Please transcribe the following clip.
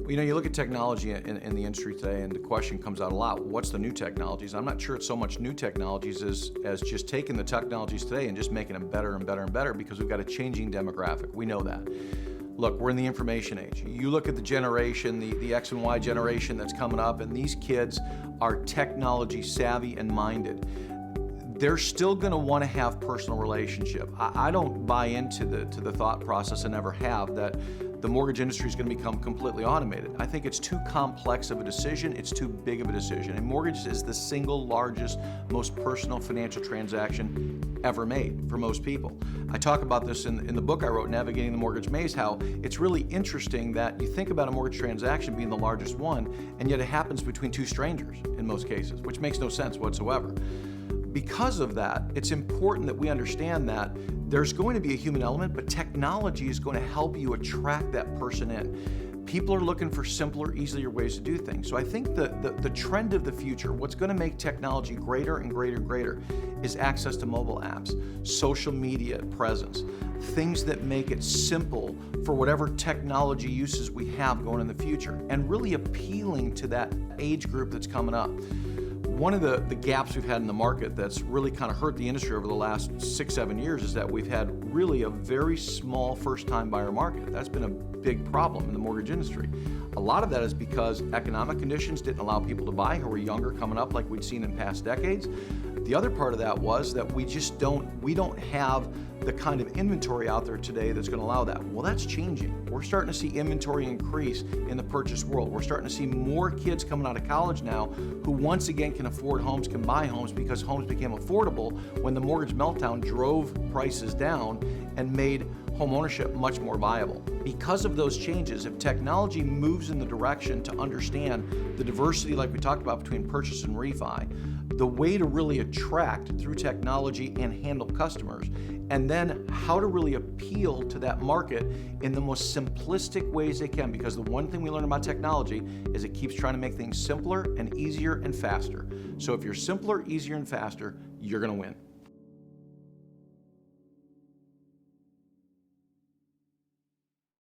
Well, you look at technology in the industry today, and the question comes out a lot, what's the new technologies? I'm not sure it's so much new technologies as just taking the technologies today and just making them better and better and better, because we've got a changing demographic. We know that. Look, we're in the information age. You look at the generation, the X and Y generation that's coming up, and these kids are technology savvy and minded. They're still going to want to have personal relationship. I don't buy into the thought process, and never have, that the mortgage industry is going to become completely automated. I think it's too complex of a decision. It's too big of a decision. And mortgage is the single largest, most personal financial transaction ever made for most people. I talk about this in the book I wrote, Navigating the Mortgage Maze, how it's really interesting that you think about a mortgage transaction being the largest one, and yet it happens between two strangers in most cases, which makes no sense whatsoever. Because of that, it's important that we understand that there's going to be a human element, but technology is going to help you attract that person in. People are looking for simpler, easier ways to do things. So I think the trend of the future, what's going to make technology greater and greater and greater, is access to mobile apps, social media presence, things that make it simple for whatever technology uses we have going in the future, and really appealing to that age group that's coming up. One of the gaps we've had in the market that's really kind of hurt the industry over the last 6-7 years is that we've had really a very small first-time buyer market. That's been a big problem in the mortgage industry. A lot of that is because economic conditions didn't allow people to buy who were younger coming up like we'd seen in past decades. The other part of that was that we don't have the kind of inventory out there today that's going to allow that. Well, that's changing. We're starting to see inventory increase in the purchase world. We're starting to see more kids coming out of college now who once again can afford homes, can buy homes, because homes became affordable when the mortgage meltdown drove prices down and made home ownership much more viable. Because of those changes, if technology moves in the direction to understand the diversity like we talked about between purchase and refi, the way to really attract through technology and handle customers, and then how to really appeal to that market in the most simplistic ways they can, because the one thing we learn about technology is it keeps trying to make things simpler and easier and faster. So if you're simpler, easier, and faster, you're going to win.